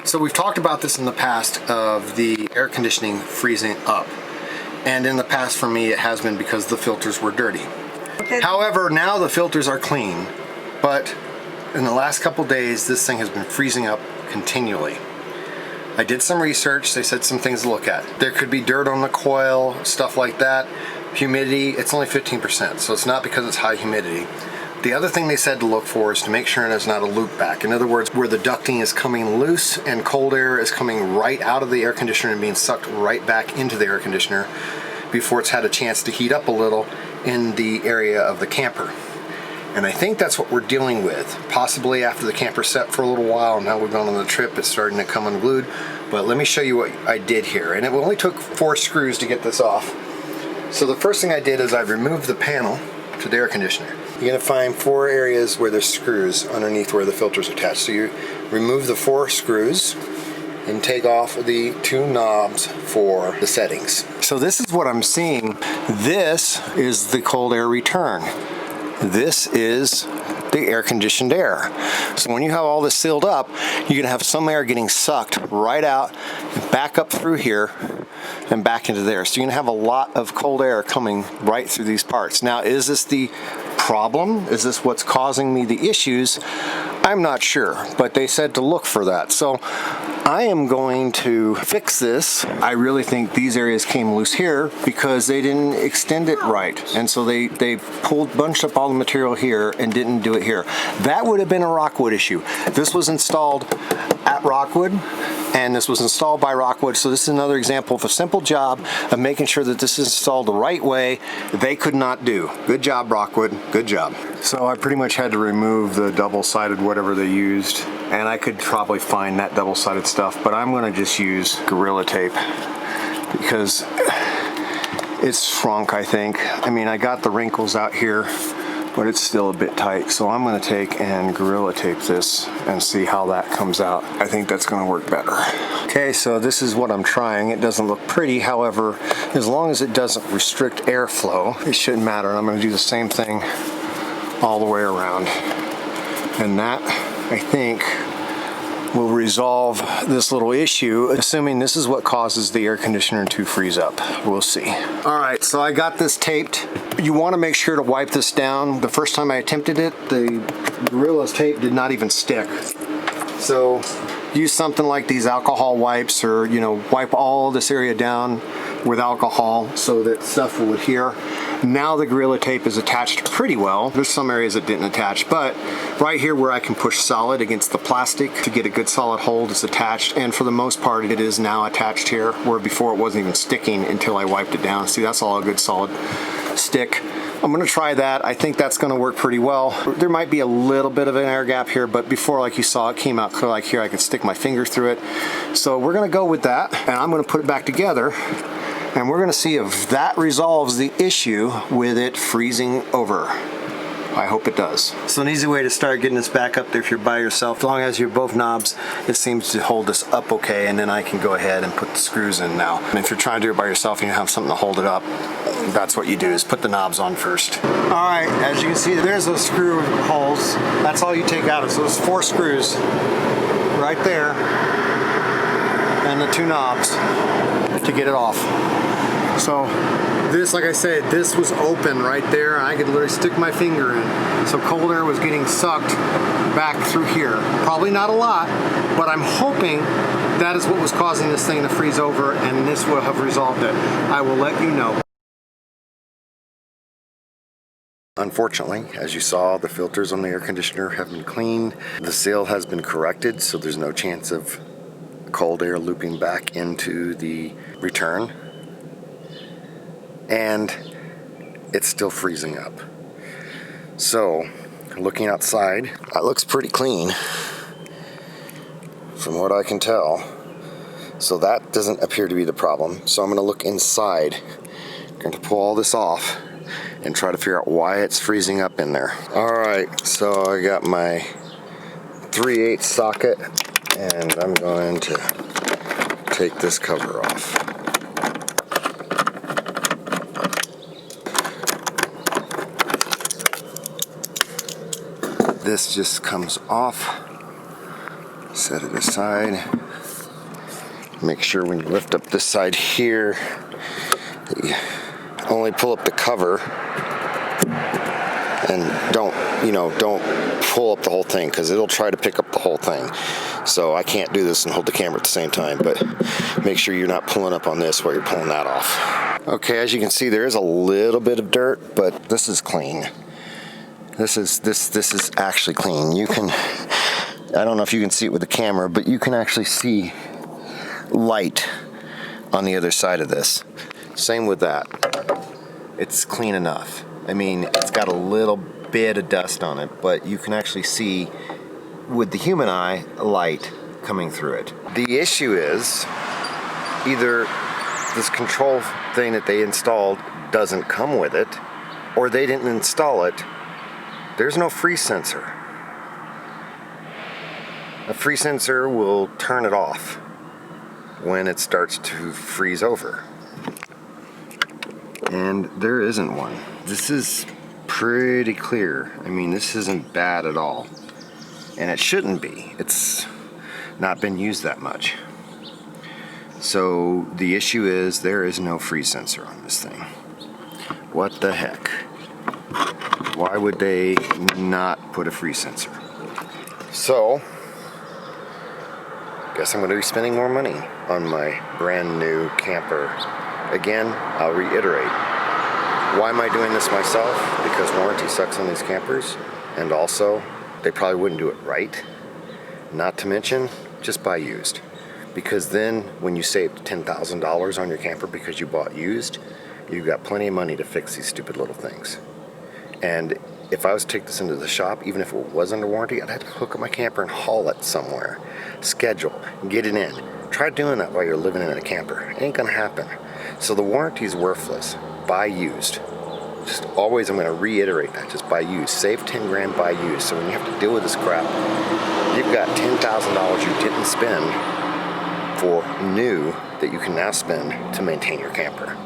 So we've talked about this in the past of the air conditioning freezing up. And in the past for me it has been because the filters were dirty. Okay. However, now the filters are clean, but in the last couple days this thing has been freezing up continually. I did some research, they said some things to look at. There could be dirt on the coil, stuff like that. Humidity, it's only 15%, so it's not because it's high humidity. The other thing they said to look for is to make sure there's not a loop back. In other words, where the ducting is coming loose and cold air is coming right out of the air conditioner and being sucked right back into the air conditioner before it's had a chance to heat up a little in the area of the camper. And I think that's what we're dealing with. Possibly after the camper set for a little while, now we've gone on the trip, it's starting to come unglued. But let me show you what I did here. And it only took 4 screws to get this off. So the first thing I did is I removed the panel to the air conditioner. You're gonna find 4 areas where there's screws underneath where the filter's attached. So you remove the 4 screws and take off the 2 knobs for the settings. So this is what I'm seeing. This is the cold air return. This is the air conditioned air. So when you have all this sealed up, you're gonna have some air getting sucked right out, back up through here, and back into there. So you're gonna have a lot of cold air coming right through these parts. Now, is this the problem? Is this what's causing me the issues? I'm not sure, but they said to look for that. So I am going to fix this. I really think these areas came loose here because they didn't extend it right. And so they bunched up all the material here and didn't do it here. That would have been a Rockwood issue. This was installed at Rockwood, and this was installed by Rockwood. So this is another example of a simple job of making sure that this is installed the right way. They could not do. Good job, Rockwood. Good job. So I pretty much had to remove the double-sided whatever they used, and I could probably find that double-sided stuff, but I'm gonna just use Gorilla Tape because it's shrunk, I think. I mean, I got the wrinkles out here, but it's still a bit tight. So I'm gonna take and Gorilla Tape this and see how that comes out. I think that's gonna work better. Okay, so this is what I'm trying. It doesn't look pretty, however, as long as it doesn't restrict airflow, it shouldn't matter. And I'm gonna do the same thing all the way around. And that, I think, will resolve this little issue, assuming this is what causes the air conditioner to freeze up. We'll see. All right, so I got this taped. You want to make sure to wipe this down. The first time I attempted it, the Gorilla's tape did not even stick. So use something like these alcohol wipes, or wipe all this area down with alcohol so that stuff will adhere. Now the Gorilla Tape is attached pretty well. There's some areas that didn't attach, but right here where I can push solid against the plastic to get a good solid hold is attached, and for the most part it is now attached here, where before it wasn't even sticking until I wiped it down. See, that's all a good solid stick. I'm gonna try that. I think that's gonna work pretty well. There might be a little bit of an air gap here, but before, like you saw, it came out clear like here. I could stick my finger through it. So we're gonna go with that, and I'm gonna put it back together, and we're gonna see if that resolves the issue with it freezing over. I hope it does. So an easy way to start getting this back up there if you're by yourself, as long as you're both knobs, it seems to hold this up okay, and then I can go ahead and put the screws in now. And if you're trying to do it by yourself and you have something to hold it up, that's what you do, is put the knobs on first. All right, as you can see, there's those screw holes. That's all you take out. So those 4 screws right there, and the 2 knobs to get it off. So this, like I said, this was open right there, and I could literally stick my finger in. So cold air was getting sucked back through here. Probably not a lot, but I'm hoping that is what was causing this thing to freeze over, and this will have resolved it. I will let you know. Unfortunately, as you saw, the filters on the air conditioner have been cleaned. The seal has been corrected, so there's no chance of cold air looping back into the return. And it's still freezing up. So, looking outside, that looks pretty clean from what I can tell. So that doesn't appear to be the problem. So I'm gonna look inside. I'm going to pull all this off and try to figure out why it's freezing up in there. All right, so I got my 3/8 socket, and I'm going to take this cover off. This just comes off, set it aside. Make sure when you lift up this side here, that you only pull up the cover and don't pull up the whole thing, because it'll try to pick up the whole thing. So I can't do this and hold the camera at the same time, but make sure you're not pulling up on this while you're pulling that off. Okay, as you can see, there is a little bit of dirt, but this is clean. This is actually clean. You can, I don't know if you can see it with the camera, but you can actually see light on the other side of this. Same with that. It's clean enough. I mean, it's got a little bit of dust on it, but you can actually see with the human eye light coming through it. The issue is either this control thing that they installed doesn't come with it, or they didn't install it. There's no freeze sensor. A freeze sensor will turn it off when it starts to freeze over. And there isn't one. This is pretty clear. I mean, this isn't bad at all. And it shouldn't be. It's not been used that much. So the issue is there is no freeze sensor on this thing. What the heck? Why would they not put a freeze sensor? So, guess I'm going to be spending more money on my brand new camper. Again, I'll reiterate. Why am I doing this myself? Because warranty sucks on these campers, and also they probably wouldn't do it right. Not to mention, just buy used. Because then when you save $10,000 on your camper because you bought used, you've got plenty of money to fix these stupid little things. And if I was to take this into the shop, even if it was under warranty, I'd have to hook up my camper and haul it somewhere. Schedule, get it in. Try doing that while you're living in a camper. It ain't gonna happen. So the warranty is worthless. Buy used. Just always, I'm gonna reiterate that, just buy used. Save 10 grand, buy used. So when you have to deal with this crap, you've got $10,000 you didn't spend for new that you can now spend to maintain your camper.